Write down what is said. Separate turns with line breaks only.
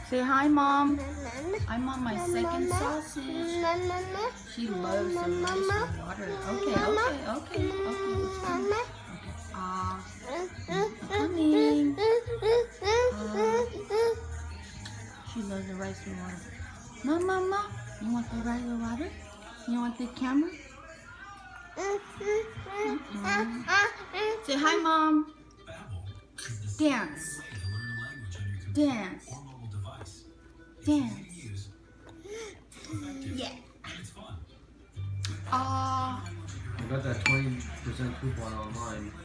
Say hi, Mom. I'm on my second sausage. She loves the rice with water. Okay, it's fine. Coming. She loves the rice with water. Mama, you want the rice with water? You want the camera? Say hi, Mom. Dance. Dance. Dance. Yeah.
I got that 20% coupon online.